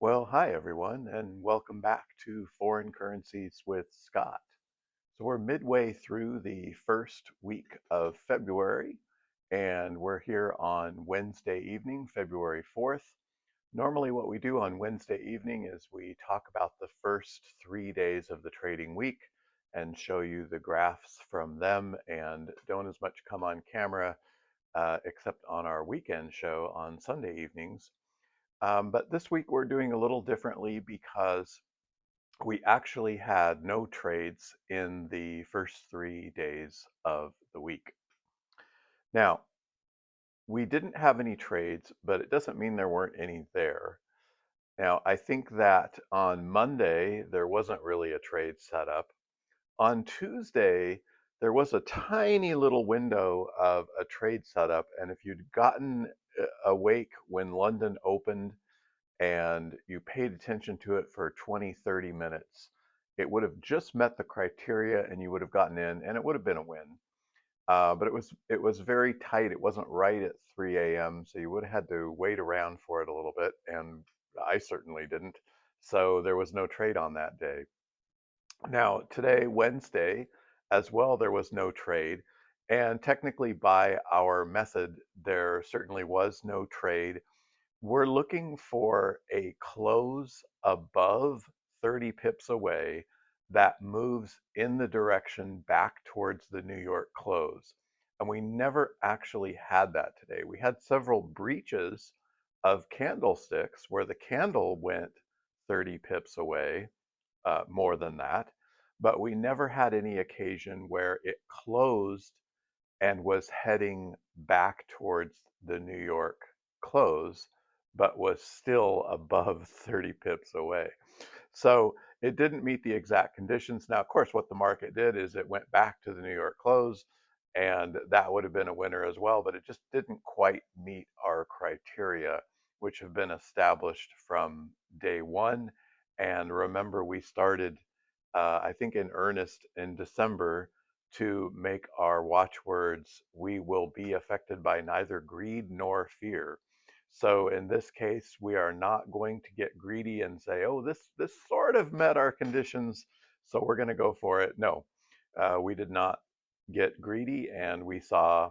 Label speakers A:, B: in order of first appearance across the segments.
A: Well, hi everyone, and welcome back to Foreign Currencies with Scott. So we're midway through the first week of February, and we're here on Wednesday evening, February 4th. Normally, what we do on Wednesday evening is we talk about the first 3 days of the trading week and show you the graphs from them, and don't as much come on camera except on our weekend show on Sunday evenings. But this week we're doing a little differently because we actually had no trades in the first 3 days of the week. Now, we didn't have any trades, but it doesn't mean there weren't any there. Now, I think that on Monday, there wasn't really a trade set up. On Tuesday, there was a tiny little window of a trade setup, and if you'd gotten awake when London opened, and you paid attention to it for 20, 30 minutes, it would have just met the criteria and you would have gotten in and it would have been a win. But it was very tight. It wasn't right at 3 a.m. So you would have had to wait around for it a little bit. And I certainly didn't. So there was no trade on that day. Now, today, Wednesday, as well, there was no trade. And technically, by our method, there certainly was no trade. We're looking for a close above 30 pips away that moves in the direction back towards the New York close. And we never actually had that today. We had several breaches of candlesticks where the candle went 30 pips away, more than that, but we never had any occasion where it closed and was heading back towards the New York close, but was still above 30 pips away. So it didn't meet the exact conditions. Now, of course, what the market did is it went back to the New York close, and that would have been a winner as well, but it just didn't quite meet our criteria, which have been established from day one. And remember, we started, I think, in earnest in December to make our watchwords, we will be affected by neither greed nor fear. So in this case, we are not going to get greedy and say, oh, this sort of met our conditions, so we're going to go for it. No, we did not get greedy, and we saw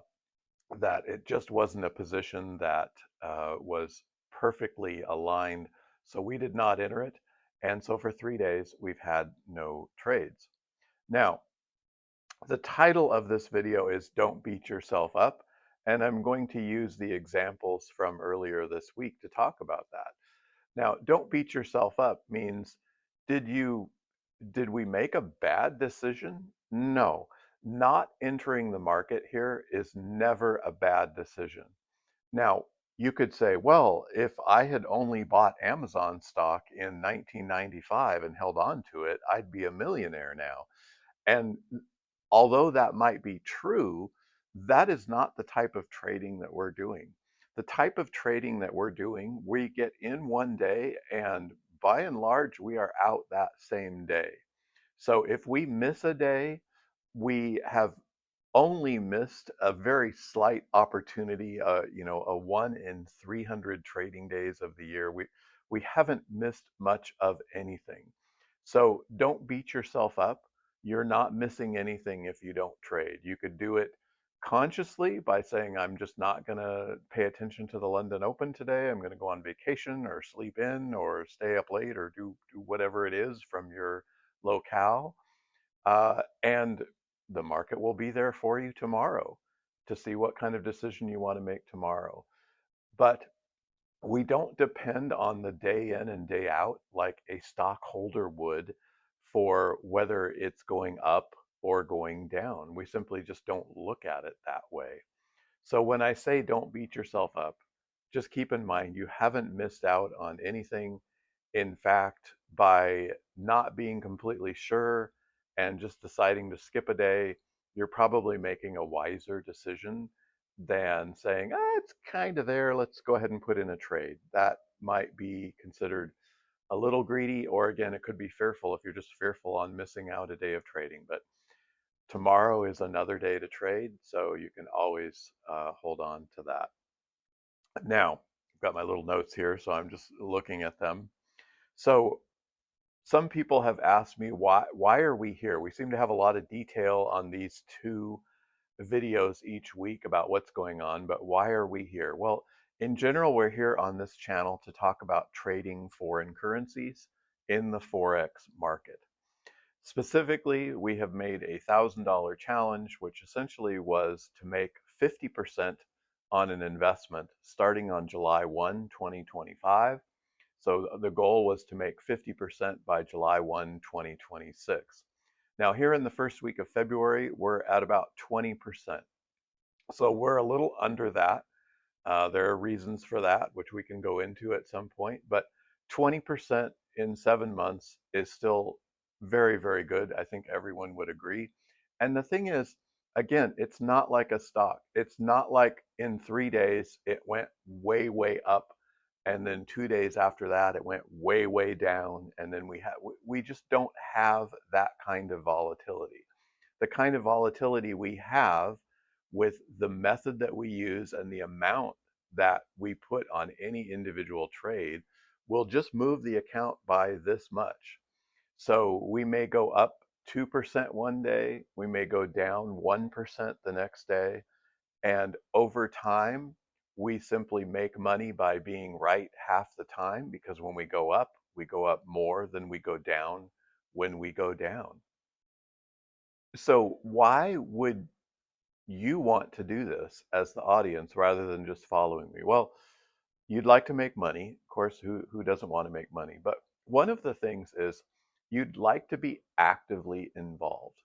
A: that it just wasn't a position that was perfectly aligned. So we did not enter it. And so for 3 days, we've had no trades. Now, the title of this video is Don't Beat Yourself Up, and I'm going to use the examples from earlier this week to talk about that. Now, don't beat yourself up means did you did we make a bad decision? No. Not entering the market here is never a bad decision. Now, you could say, well, if I had only bought Amazon stock in 1995 and held on to it, I'd be a millionaire now. And although that might be true, that is not the type of trading that we're doing. The type of trading that we're doing, we get in one day and by and large, we are out that same day. So if we miss a day, we have only missed a very slight opportunity, a 1 in 300 trading days of the year. We haven't missed much of anything. So don't beat yourself up. You're not missing anything if you don't trade. You could do it consciously by saying, I'm just not going to pay attention to the London Open today. I'm going to go on vacation or sleep in or stay up late or do whatever it is from your locale. And the market will be there for you tomorrow to see what kind of decision you want to make tomorrow. But we don't depend on the day in and day out like a stockholder would for whether it's going up or going down. We simply just don't look at it that way. So when I say don't beat yourself up, just keep in mind you haven't missed out on anything. In fact, by not being completely sure and just deciding to skip a day, you're probably making a wiser decision than saying, it's kind of there, let's go ahead and put in a trade. That might be considered a little greedy, or again, it could be fearful if you're just fearful on missing out a day of trading. But tomorrow is another day to trade, so you can always hold on to that. Now, I've got my little notes here, so I'm just looking at them. So some people have asked me why are we here? We seem to have a lot of detail on these two videos each week about what's going on, but why are we here? Well, in general, we're here on this channel to talk about trading foreign currencies in the Forex market. Specifically, we have made a $1,000 challenge, which essentially was to make 50% on an investment starting on July 1, 2025. So the goal was to make 50% by July 1, 2026. Now, here in the first week of February, we're at about 20%. So we're a little under that. There are reasons for that, which we can go into at some point, but 20% in 7 months is still very, very good. I think everyone would agree. And the thing is, again, it's not like a stock. It's not like in 3 days it went way, way up, and then 2 days after that it went way, way down, and then we just don't have that kind of volatility. The kind of volatility we have with the method that we use and the amount that we put on any individual trade will just move the account by this much. So we may go up 2% one day, we may go down 1% the next day, and over time, we simply make money by being right half the time because when we go up more than we go down when we go down. So, why would you want to do this as the audience rather than just following me? Well, you'd like to make money. Of course, who doesn't want to make money? But one of the things is you'd like to be actively involved.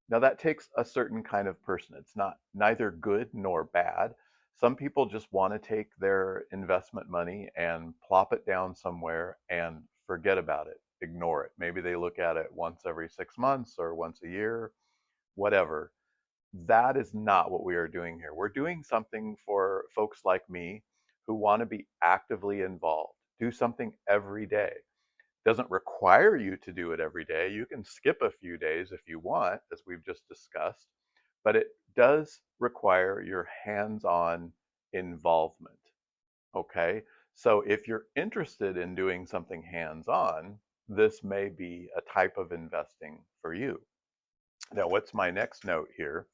A: Now, that takes a certain kind of person. It's not neither good nor bad. Some people just want to take their investment money and plop it down somewhere and forget about it, ignore it. Maybe they look at it once every 6 months or once a year, whatever. That is not what we are doing here. We're doing something for folks like me who want to be actively involved. Do something every day. Doesn't require you to do it every day. You can skip a few days if you want, as we've just discussed, but it does require your hands-on involvement. Okay? So if you're interested in doing something hands-on, this may be a type of investing for you. Now, what's my next note here?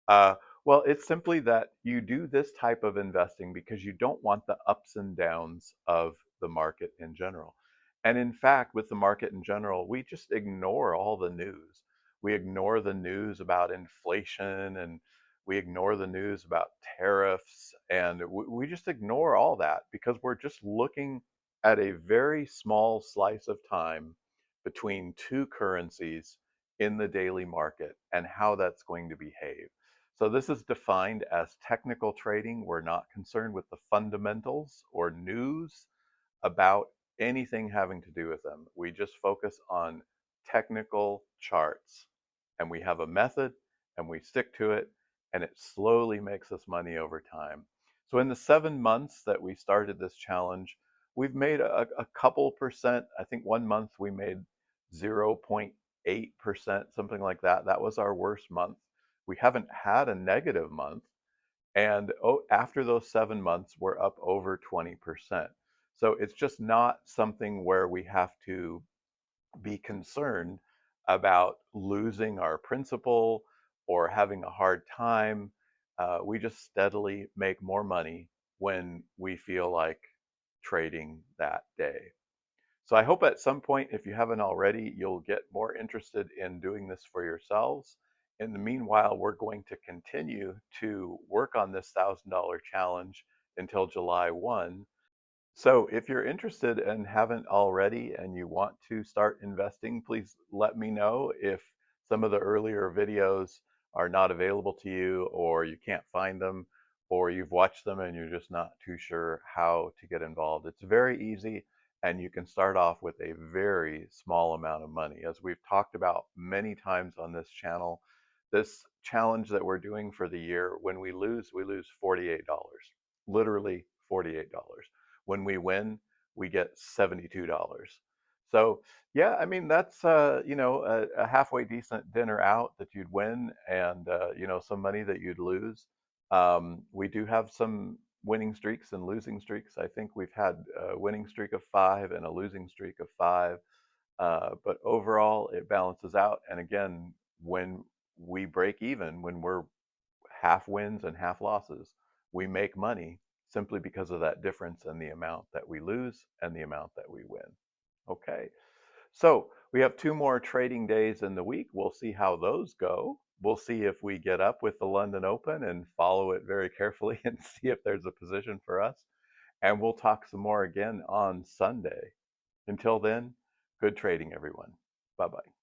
A: Uh, well, it's simply that you do this type of investing because you don't want the ups and downs of the market in general. And in fact, with the market in general, we just ignore all the news. We ignore the news about inflation and we ignore the news about tariffs and we just ignore all that because we're just looking at a very small slice of time between two currencies in the daily market and how that's going to behave. So this is defined as technical trading. We're not concerned with the fundamentals or news about anything having to do with them. We just focus on technical charts and we have a method and we stick to it and it slowly makes us money over time. So in the 7 months that we started this challenge, we've made a couple percent. I think one month we made 0.8%, something like that. That was our worst month. We haven't had a negative month. And after those 7 months, we're up over 20%. So it's just not something where we have to be concerned about losing our principal or having a hard time. We just steadily make more money when we feel like trading that day. So I hope at some point, if you haven't already, you'll get more interested in doing this for yourselves. In the meanwhile, we're going to continue to work on this $1,000 challenge until July 1. So if you're interested and haven't already and you want to start investing, please let me know if some of the earlier videos are not available to you or you can't find them or you've watched them and you're just not too sure how to get involved. It's very easy and you can start off with a very small amount of money. As we've talked about many times on this channel, this challenge that we're doing for the year, when we lose $48. Literally $48. When we win, we get $72. So yeah, I mean that's a halfway decent dinner out that you'd win, and some money that you'd lose. We do have some winning streaks and losing streaks. I think we've had a winning streak of 5 and a losing streak of 5. But overall, it balances out. And again, when we break even, when we're half wins and half losses, we make money simply because of that difference in the amount that we lose and the amount that we win. Okay, so we have 2 more trading days in the week. We'll see how those go. We'll see if we get up with the London Open and follow it very carefully and see if there's a position for us. And we'll talk some more again on Sunday. Until then, good trading, everyone. Bye bye.